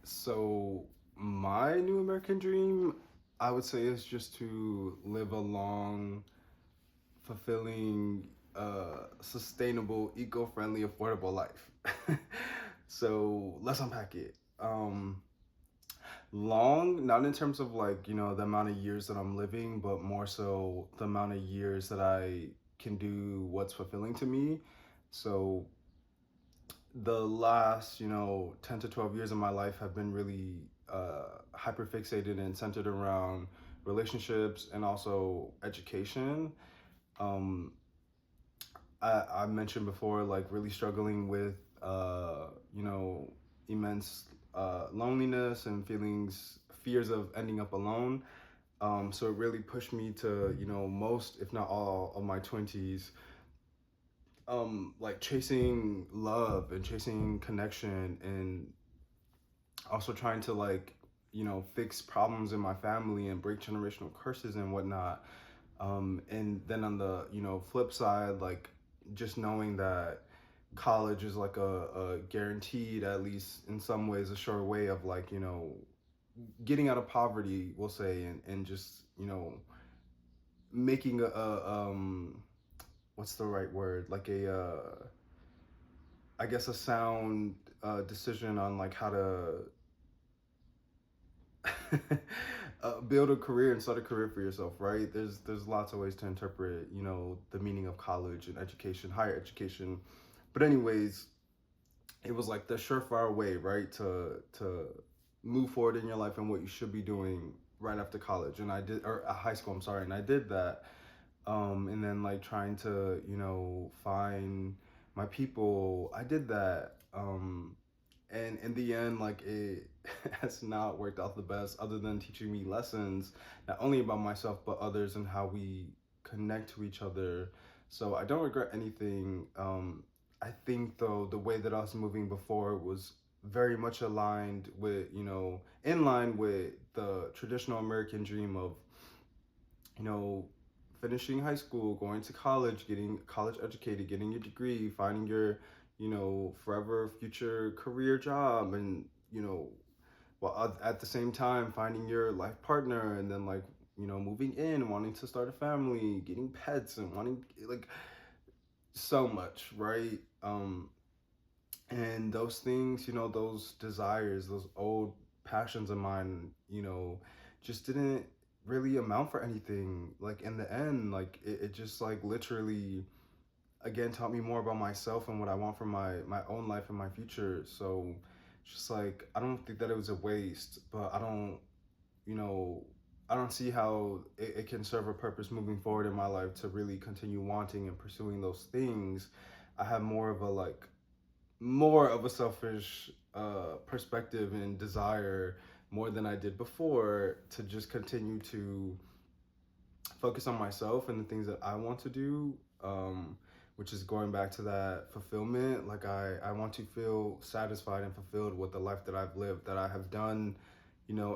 So my new American dream, I would say, is just to live a long, fulfilling, sustainable, eco-friendly, affordable life. So let's unpack it. Long, not in terms of like, the amount of years that I'm living, but more so the amount of years that I can do what's fulfilling to me. So the last 10 to 12 years of my life have been really hyper fixated and centered around relationships and also education. um I mentioned before, like, really struggling with immense loneliness and fears of ending up alone. So it really pushed me to, most if not all of my 20s, like chasing love and chasing connection, and also trying to, like, fix problems in my family and break generational curses and whatnot. And then on the, flip side, like, just knowing that college is like a guaranteed, at least in some ways, a sure way of, like, getting out of poverty, we'll say, and just, making what's the right word, like a I guess a sound decision on, like, how to build a career and start a career for yourself, right? There's lots of ways to interpret, the meaning of college and education, higher education. But anyways, it was like the surefire way, right, to move forward in your life and what you should be doing right after college. And I did, or high school, I'm sorry, and I did that. And then, like, trying to, find my people, I did that. And in the end, like, it has not worked out the best, other than teaching me lessons not only about myself but others and how we connect to each other. So I don't regret anything. I think, though, the way that I was moving before was very much aligned with, in line with the traditional American dream of, you know finishing high school, going to college, getting college educated, getting your degree, finding your, forever future career job, and, while at the same time finding your life partner, and then, like, moving in, wanting to start a family, getting pets, and wanting, like, so much, right? And those things, those desires, those old passions of mine, just didn't really amount for anything. Like, in the end, like, it just, like, literally, again, taught me more about myself and what I want for my own life and my future. So just, like, I don't think that it was a waste, but you know I don't see how it can serve a purpose moving forward in my life to really continue wanting and pursuing those things. I have more of a selfish perspective and desire, more than I did before, to just continue to focus on myself and the things that I want to do, which is going back to that fulfillment. Like, I want to feel satisfied and fulfilled with the life that I've lived, that I have done,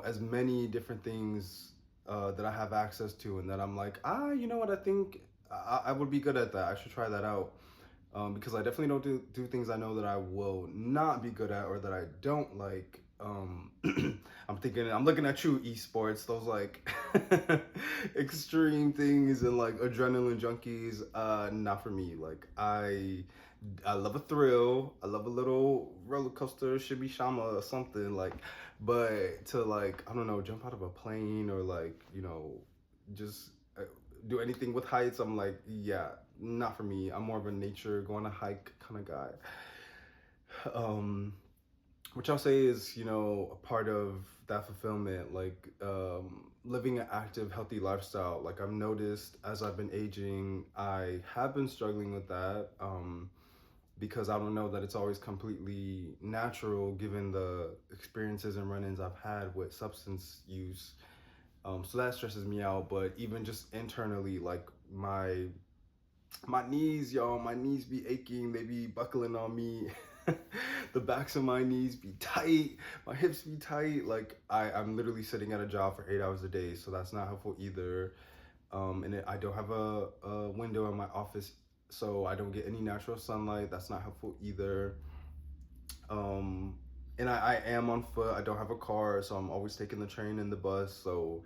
as many different things that I have access to, and that I'm like, you know what, I think I would be good at that. I should try that out. Because I definitely don't do things I know that I will not be good at or that I don't like. I'm looking at you, esports, those, like, extreme things and, like, adrenaline junkies. Not for me. Like, I love a thrill. I love a little roller coaster, shimmy shama or something, like. But to, like, I don't know, jump out of a plane, or, like, just do anything with heights, I'm like, yeah, not for me. I'm more of a nature, go on a hike kind of guy. Um, which I'll say is, a part of that fulfillment, like, living an active, healthy lifestyle. Like, I've noticed as I've been aging, I have been struggling with that. Because I don't know that it's always completely natural, given the experiences and run-ins I've had with substance use. So that stresses me out. But even just internally, like, my knees, y'all, my knees be aching, they be buckling on me. The backs of my knees be tight, my hips be tight. Like, I'm literally sitting at a job for 8 hours a day, so that's not helpful either. I don't have a window in my office, so I don't get any natural sunlight. That's not helpful either. Um, and I am on foot. I don't have a car, so I'm always taking the train and the bus. So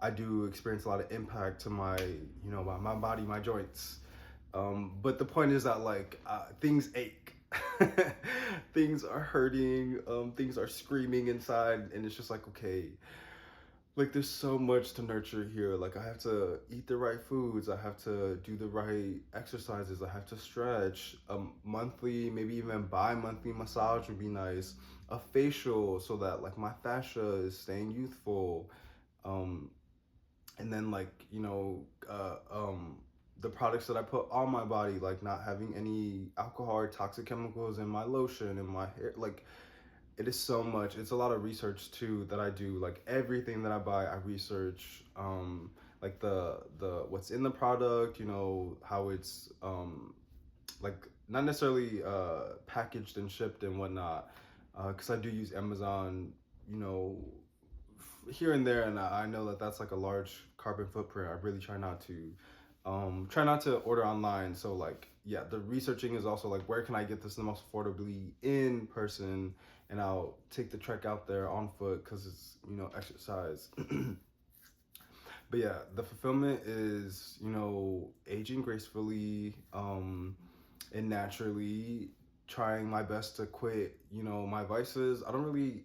I do experience a lot of impact to my, my body, my joints. But the point is that like things ache. Things are hurting, things are screaming inside, and it's just like, okay, like there's so much to nurture here. Like I have to eat the right foods, I have to do the right exercises, I have to stretch. Monthly, maybe even bi-monthly massage would be nice. A facial so that like my fascia is staying youthful. Um, and then like the products that I put on my body, like not having any alcohol or toxic chemicals in my lotion, in my hair, like it is so much. It's a lot of research too that I do. Like everything that I buy, I research. Like the what's in the product, how it's like not necessarily packaged and shipped and whatnot. Because I do use Amazon, you know, here and there, and I know that that's like a large carbon footprint. I really try not to order online. So like, yeah, the researching is also like, where can I get this the most affordably in person, and I'll take the trek out there on foot because it's exercise. But yeah, the fulfillment is aging gracefully, and naturally, trying my best to quit my vices. I don't really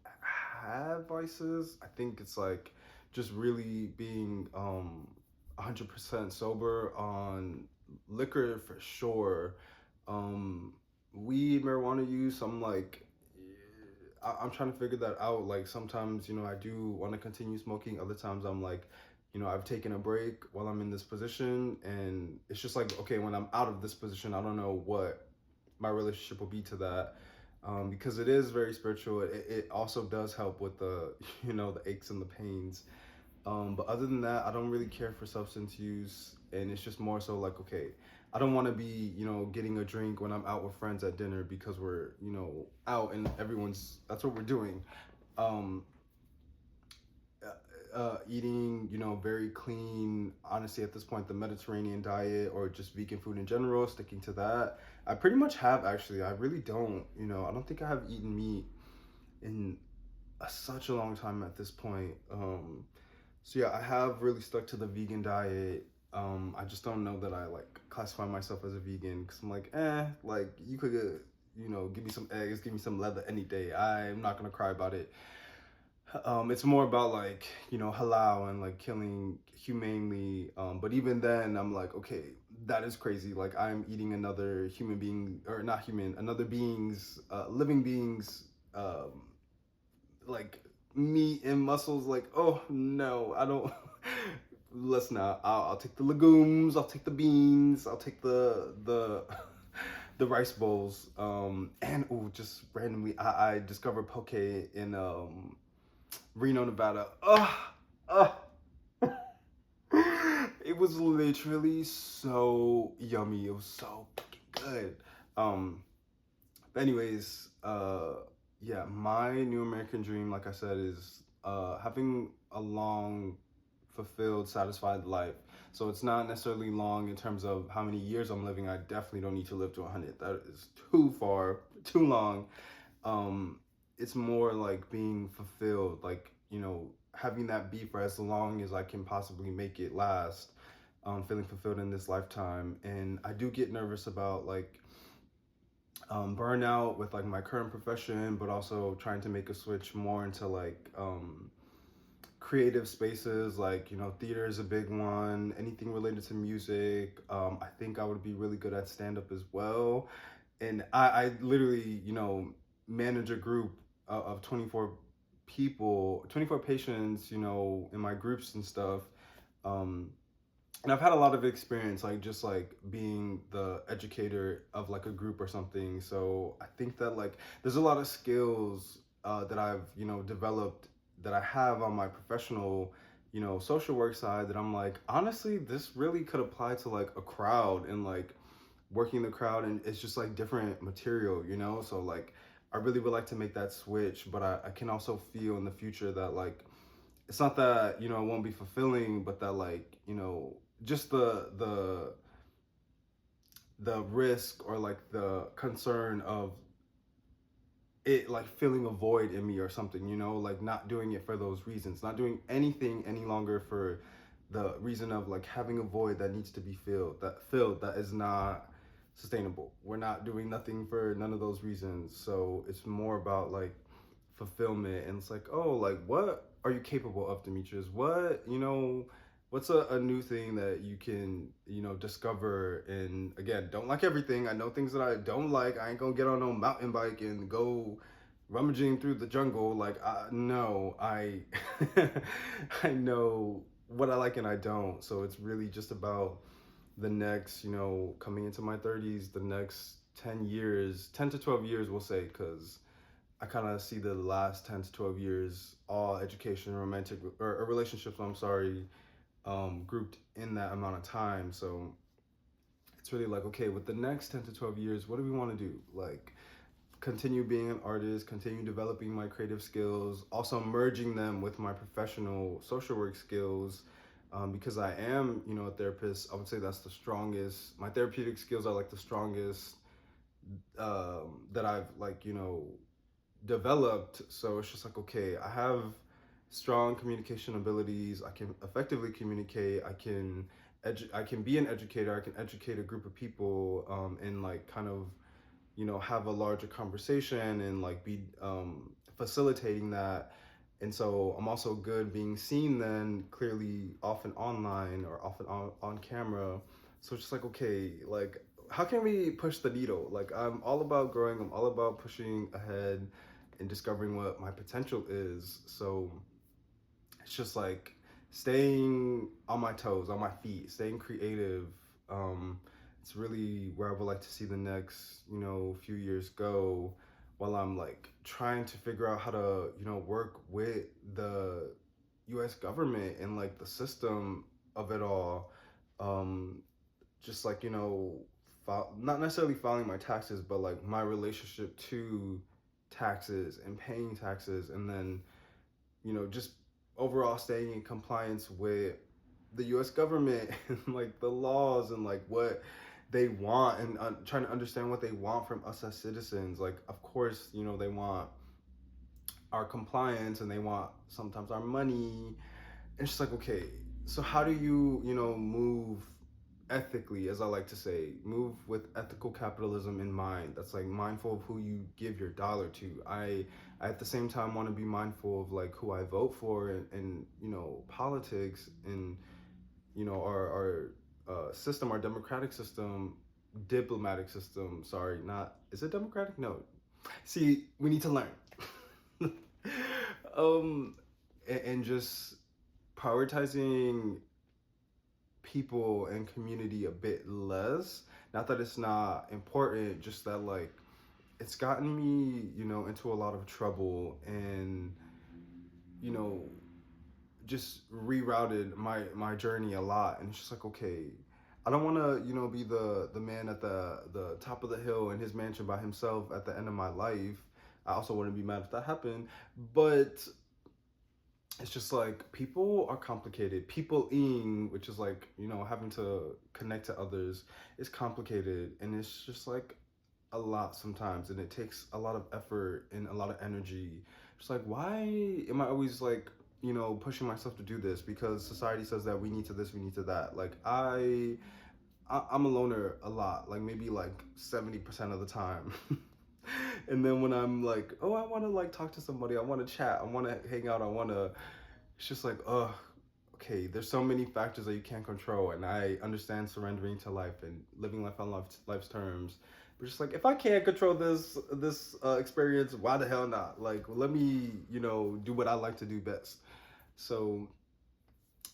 have vices. I think it's like just really being 100% sober on liquor for sure. Weed, marijuana use, I'm like, I'm trying to figure that out. Like sometimes, I do want to continue smoking. Other times I'm like, I've taken a break while I'm in this position, and it's just like, okay, when I'm out of this position, I don't know what my relationship will be to that. Because it is very spiritual. It also does help with the, the aches and the pains. But other than that, I don't really care for substance use, and it's just more so like, okay, I don't want to be, getting a drink when I'm out with friends at dinner because we're, out and that's what we're doing. Um, Eating, very clean, honestly, at this point, the Mediterranean diet or just vegan food in general, sticking to that. I pretty much have actually. I really don't, I don't think I have eaten meat in such a long time at this point. So yeah, I have really stuck to the vegan diet. I just don't know that I like classify myself as a vegan because I'm like, like you could, give me some eggs, give me some leather any day. I'm not gonna cry about it. It's more about like halal and like killing humanely. But even then, I'm like, okay, that is crazy. Like I'm eating another human being, or not human, another being's, living beings, like meat and muscles. Like, oh no, I don't. Let's not. I'll take the legumes. I'll take the beans. I'll take the the rice bowls. And just randomly, I discovered poke in Reno, Nevada. Ugh. It was literally so yummy. It was so fucking good. Um, but anyways, yeah, my new American dream, like I said, is having a long, fulfilled, satisfied life. So it's not necessarily long in terms of how many years I'm living. I definitely don't need to live to 100. That is too far, too long. Um, it's more like being fulfilled, like, having that be for as long as I can possibly make it last, feeling fulfilled in this lifetime. And I do get nervous about like burnout with like my current profession, but also trying to make a switch more into like creative spaces, like theater is a big one, anything related to music. I think I would be really good at stand-up as well. And I literally manage a group of 24 people, 24 patients, in my groups and stuff. um and I've had a lot of experience, like just like being the educator of like a group or something. So I think that like there's a lot of skills that I've developed, that I have on my professional, social work side, that I'm like, honestly, this really could apply to like a crowd, and like working the crowd, and it's just like different material, so like I really would like to make that switch. But I can also feel in the future that like it's not that it won't be fulfilling, but that like just the risk or like the concern of it like filling a void in me or something, you know, like not doing it for those reasons, not doing anything any longer for the reason of like having a void that needs to be filled that is not sustainable. We're not doing nothing for none of those reasons. So it's more about like fulfillment, and it's like, oh, like what are you capable of, Demetrius? What, you know, what's a new thing that you can, you know, discover? And again, don't like everything. I know things that I don't like. I ain't gonna get on no mountain bike and go rummaging through the jungle. Like, no, I I know what I like and I don't. So it's really just about the next, you know, coming into my 30s, the next 10 years, 10 to 12 years, we'll say, because I kind of see the last 10 to 12 years, all education, romantic, or relationships, I'm sorry, grouped in that amount of time. So it's really like, okay, with the next 10 to 12 years, what do we want to do? Like, continue being an artist, continue developing my creative skills, also merging them with my professional social work skills. Because I am, you know, a therapist, I would say that's the strongest. My therapeutic skills are like the strongest that I've like, you know, developed. So it's just like, okay, I have strong communication abilities. I can effectively communicate. I can be an educator. I can educate a group of people, and like kind of, you know, have a larger conversation and like be facilitating that. And so I'm also good being seen then clearly, often online or often on camera. So it's just like, okay, like how can we push the needle? Like I'm all about growing, I'm all about pushing ahead and discovering what my potential is. So it's just like staying on my toes, on my feet, staying creative. Um, it's really where I would like to see the next, you know, few years go, while I'm like trying to figure out how to, you know, work with the US government and like the system of it all. Um, just like, you know, not necessarily filing my taxes, but like my relationship to taxes and paying taxes, and then, you know, just overall staying in compliance with the US government and like the laws and like what they want, and trying to understand what they want from us as citizens. Like, of course, you know, they want our compliance and they want sometimes our money. It's just like, okay, so how do you, you know, move ethically, as I like to say, move with ethical capitalism in mind? That's like mindful of who you give your dollar to. I at the same time want to be mindful of like who I vote for, and you know, politics, and you know, our system, our democratic system, diplomatic system. Sorry, not, is it democratic? No. See, we need to learn. um, and just prioritizing people and community a bit less. Not that it's not important, just that like it's gotten me, you know, into a lot of trouble, and you know, just rerouted my journey a lot. And it's just like, okay, I don't want to, you know, be the man at the top of the hill in his mansion by himself at the end of my life. I also wouldn't be mad if that happened, but it's just like people are complicated. People-ing, which is like, you know, having to connect to others, is complicated, and it's just like a lot sometimes, and it takes a lot of effort and a lot of energy. Just like, why am I always like, you know, pushing myself to do this because society says that we need to this, we need to that? Like I'm a loner a lot, like maybe like 70% of the time. And then when I'm like, oh, I want to like talk to somebody, I want to chat, I want to hang out, I want to, it's just like, oh, okay, there's so many factors that you can't control. And I understand surrendering to life and living life on life's terms. But just like, if I can't control this experience, why the hell not? Like, let me, you know, do what I like to do best. So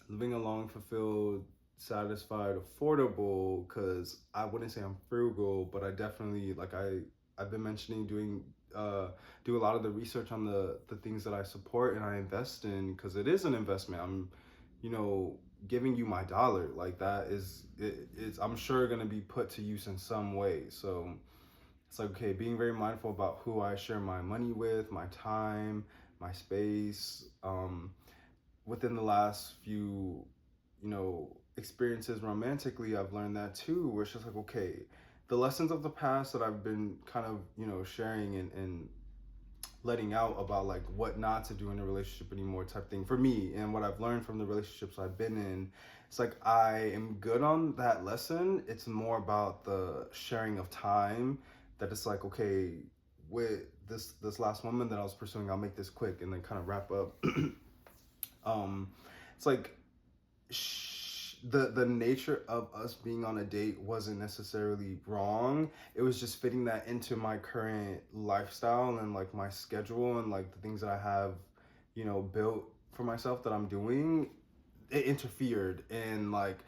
living a long, fulfilled, satisfied, affordable, because I wouldn't say I'm frugal, but I definitely, like I've been mentioning, do a lot of the research on the things that I support and I invest in, because it is an investment. I'm, you know, giving you my dollar. Like that is I'm sure gonna be put to use in some way. So it's like, okay, being very mindful about who I share my money with, my time, my space. Within the last few, you know, experiences romantically, I've learned that too, where it's just like, okay, the lessons of the past that I've been kind of, you know, sharing and letting out about like what not to do in a relationship anymore type thing for me. And what I've learned from the relationships I've been in, it's like I am good on that lesson. It's more about the sharing of time, that it's like, okay, with this last woman that I was pursuing, I'll make this quick and then kind of wrap up. um it's like the nature of us being on a date wasn't necessarily wrong. It was just fitting that into my current lifestyle and like my schedule and like the things that I have, built for myself that I'm doing. It interfered, and like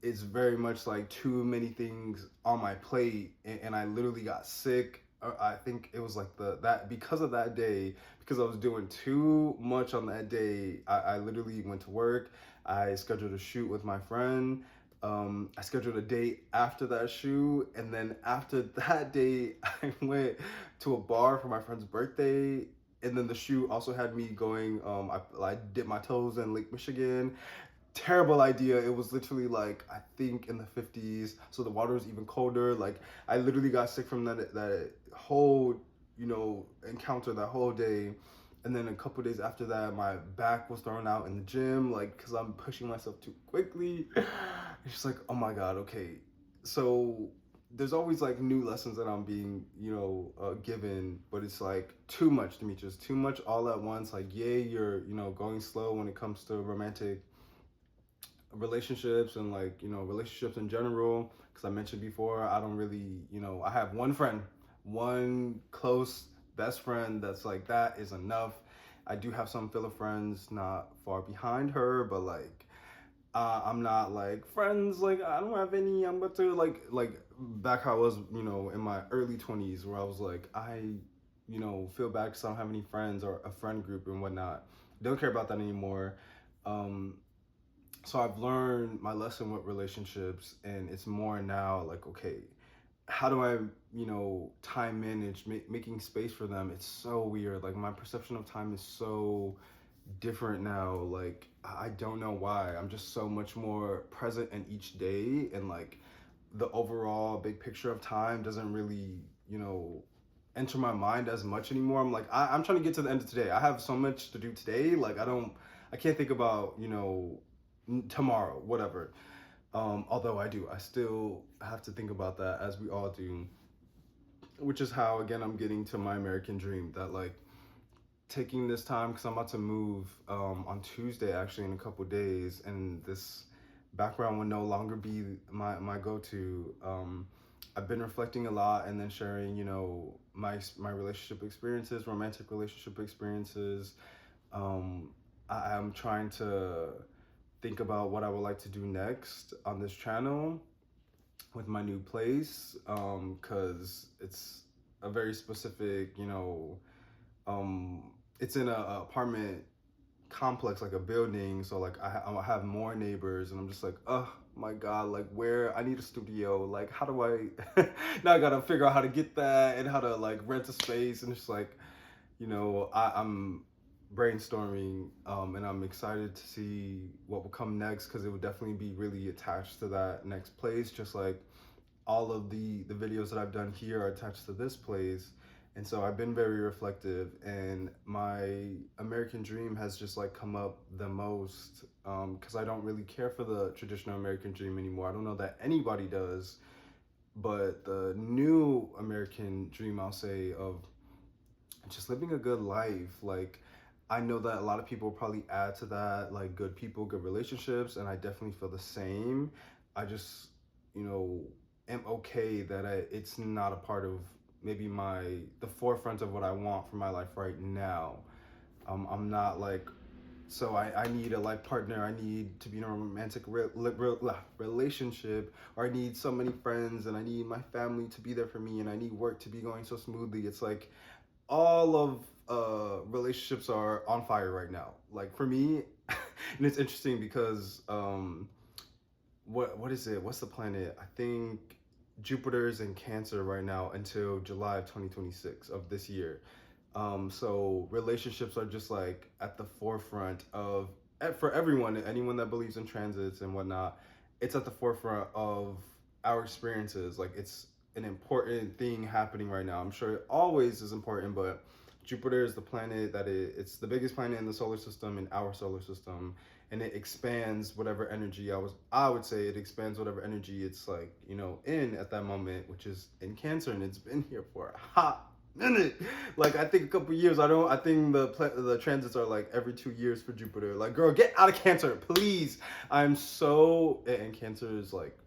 it's very much like too many things on my plate, and I literally got sick. I think it was like that because of that day, because I was doing too much on that day. I literally went to work. I scheduled a shoot with my friend. I scheduled a date after that shoot, and then after that date, I went to a bar for my friend's birthday. And then the shoot also had me going. I dipped my toes in Lake Michigan. Terrible idea. It was literally like, I think in the 50s, so the water was even colder. Like I literally got sick from that whole encounter, that whole day. And then a couple days after that, my back was thrown out in the gym, like because I'm pushing myself too quickly. It's just like, oh my god, okay. So there's always like new lessons that I'm being given, but it's like too much, Demetrius, too much all at once. Like, yay, you're going slow when it comes to romantic relationships and like relationships in general, because I mentioned before, I don't really, I have one friend, one close best friend that's like, that is enough. I do have some filler friends not far behind her, but like I'm not like friends, like I don't have any. I'm about to like back how I was in my early 20s, where I was like, I feel bad because I don't have any friends or a friend group and whatnot. Don't care about that anymore. um so I've learned my lesson with relationships, and it's more now like, okay, how do I, time manage, making space for them? It's so weird. Like my perception of time is so different now. Like I don't know why. I'm just so much more present in each day, and like the overall big picture of time doesn't really, enter my mind as much anymore. I'm like, I'm trying to get to the end of today. I have so much to do today. Like I can't think about, tomorrow, whatever. Although I still have to think about that, as we all do, which is how, again, I'm getting to my American dream. That like taking this time, because I'm about to move on Tuesday, actually, in a couple days, and this background will no longer be my go-to. I've been reflecting a lot, and then sharing, my relationship experiences, romantic relationship experiences. I'm trying to think about what I would like to do next on this channel with my new place, because it's a very specific, um, it's in a apartment complex, like a building. So like I have more neighbors, and I'm just like, oh my god, like where I need a studio. Like how do I? Now I gotta figure out how to get that and how to like rent a space, and it's like, I'm brainstorming, and I'm excited to see what will come next, because it would definitely be really attached to that next place, just like all of the videos that I've done here are attached to this place. And so I've been very reflective, and my American dream has just like come up the most, because I don't really care for the traditional American dream anymore. I don't know that anybody does, but the new American dream, I'll say, of just living a good life. Like I know that a lot of people probably add to that, like good people, good relationships, and I definitely feel the same. I just, am okay that it's not a part of maybe the forefront of what I want for my life right now. I'm not like, so I need a life partner. I need to be in a romantic relationship, or I need so many friends, and I need my family to be there for me, and I need work to be going so smoothly. It's like all of relationships are on fire right now, like for me. And it's interesting because what is it, what's the planet, I think Jupiter's in Cancer right now until July of 2026 of this year. So relationships are just like at the forefront of, for everyone, anyone that believes in transits and whatnot. It's at the forefront of our experiences. Like it's an important thing happening right now. I'm sure it always is important, but Jupiter is the planet that it's the biggest planet in the solar system, in our solar system, and it expands whatever energy I would say it expands whatever energy it's like, in at that moment, which is in Cancer, and it's been here for a hot minute. Like I think a couple years. I think the transits are like every 2 years for Jupiter. Like, girl, get out of Cancer, please. I'm so and Cancer is like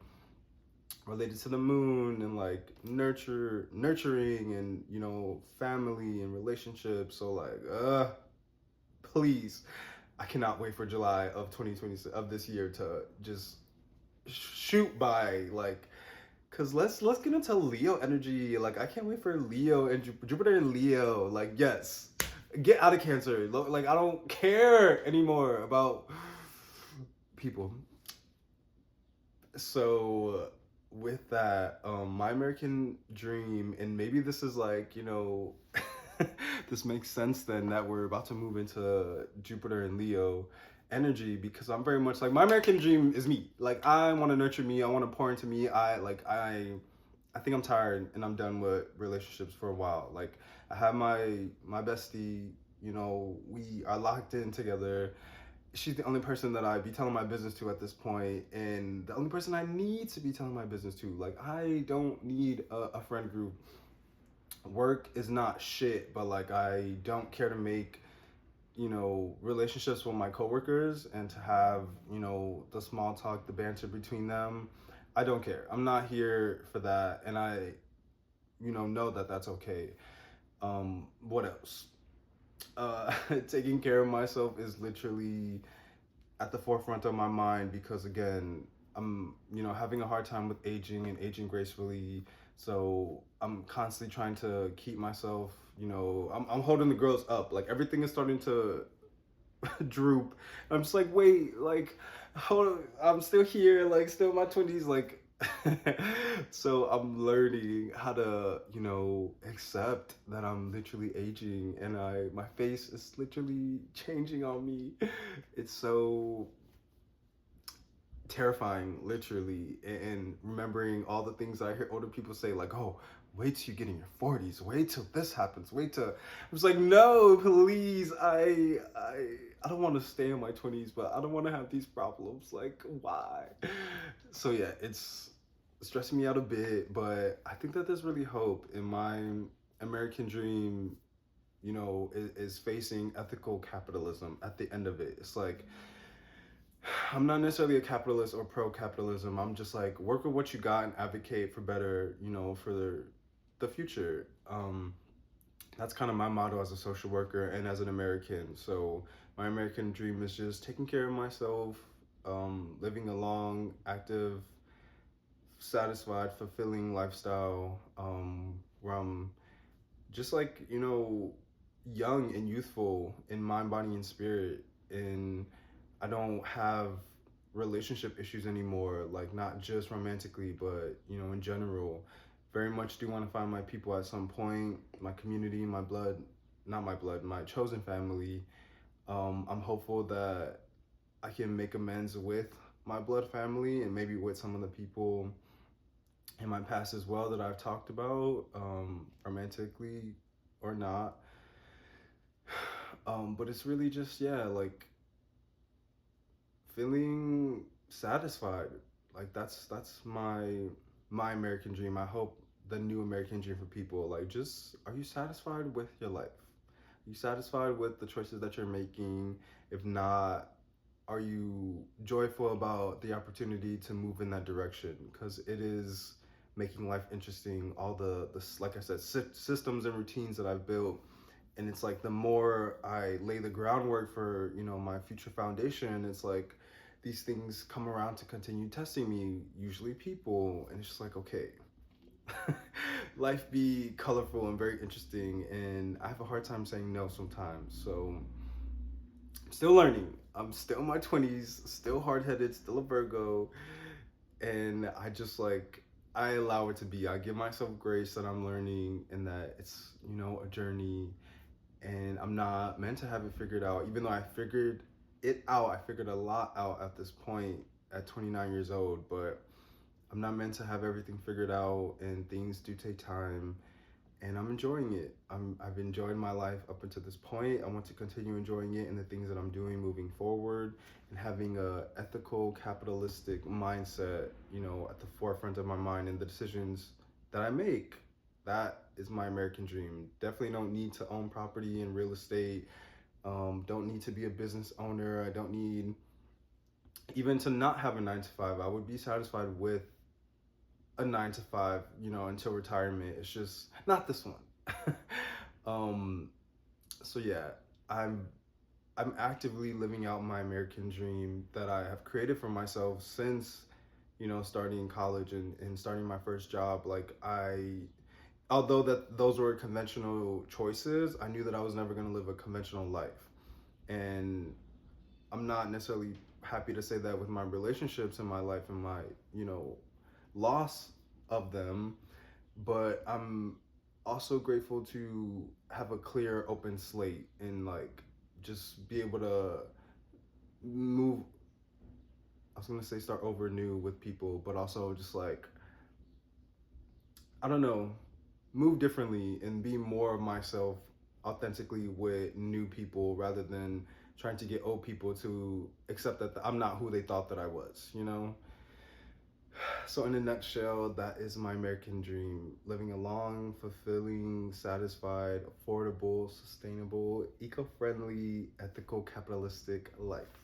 related to the moon and like nurturing and family and relationships. So like please, I cannot wait for July of 2026 of this year to just shoot by, like, cause let's get into Leo energy. Like I can't wait for Leo and Jupiter and Leo. Like, yes, get out of Cancer. Like I don't care anymore about people. So with that, my American dream, and maybe this is like, this makes sense then that we're about to move into Jupiter and Leo energy, because I'm very much like, my American dream is me. Like I want to nurture me. I want to pour into me. I think I'm tired and I'm done with relationships for a while. Like I have my bestie, we are locked in together. She's the only person that I be telling my business to at this point, and the only person I need to be telling my business to. Like I don't need a friend group. Work is not shit, but like I don't care to make relationships with my coworkers and to have the small talk, the banter between them. I don't care. I'm not here for that, and I know that that's okay. What else? Taking care of myself is literally at the forefront of my mind, because again, I'm having a hard time with aging and aging gracefully. So I'm constantly trying to keep myself, I'm holding the girls up. Like everything is starting to droop. I'm just like, wait, like, hold on, I'm still here, like still in my 20s, like. So I'm learning how to accept that I'm literally aging, and my face is literally changing on me. It's so terrifying, literally. And remembering all the things I hear older people say, like, oh, wait till you get in your 40s, wait till this happens, wait till. I was like, no, please, I don't want to stay in my 20s, but I don't want to have these problems. Like, why? So yeah, it's stressing me out a bit, but I think that there's really hope. In my American dream, is facing ethical capitalism at the end of it. It's like, I'm not necessarily a capitalist or pro-capitalism. I'm just like, work with what you got and advocate for better, for the future. That's kind of my motto as a social worker and as an American. So my American dream is just taking care of myself, living a long, active, satisfied, fulfilling lifestyle, where I'm just like, young and youthful in mind, body, and spirit. And I don't have relationship issues anymore, like not just romantically, but in general. Very much do want to find my people at some point, my community, my blood, not my blood, my chosen family. I'm hopeful that I can make amends with my blood family and maybe with some of the people in my past as well that I've talked about, romantically or not. But it's really just, yeah, like feeling satisfied. Like that's my American dream. I hope the new American dream for people, like, just, are you satisfied with your life? Are you satisfied with the choices that you're making? If not, are you joyful about the opportunity to move in that direction? Because it is making life interesting. All the like I said, systems and routines that I've built, and it's like the more I lay the groundwork for my future foundation, it's like these things come around to continue testing me, usually people, and it's just like, okay, life be colorful and very interesting, and I have a hard time saying no sometimes. So I'm still learning. I'm still in my 20s, still hard-headed, still a Virgo, and I just like, I allow it to be. I give myself grace that I'm learning and that it's a journey, and I'm not meant to have it figured out. Even though I figured it out, I figured a lot out at this point at 29 years old, but I'm not meant to have everything figured out, and things do take time. and I'm enjoying it. I've enjoyed my life up until this point. I want to continue enjoying it and the things that I'm doing moving forward, and having a ethical, capitalistic mindset, you know, at the forefront of my mind and the decisions that I make. That is my American dream. Definitely don't need to own property and real estate. Don't need to be a business owner. I don't need even to not have a 9 to 5. I would be satisfied with a 9 to 5, you know, until retirement. It's just not this one. um, so yeah, I'm I'm actively living out my American dream that I have created for myself since, you know, starting college and starting my first job. Like although that those were conventional choices, I knew that I was never going to live a conventional life. And I'm not necessarily happy to say that with my relationships in my life and my, you know, loss of them, but I'm also grateful to have a clear, open slate and like just be able to move. I was gonna say start over new with people, but also just like, I don't know, move differently and be more of myself authentically with new people rather than trying to get old people to accept that I'm not who they thought that I was, you know? So, in a nutshell, that is my American dream: living a long, fulfilling, satisfied, affordable, sustainable, eco friendly, ethical, capitalistic life.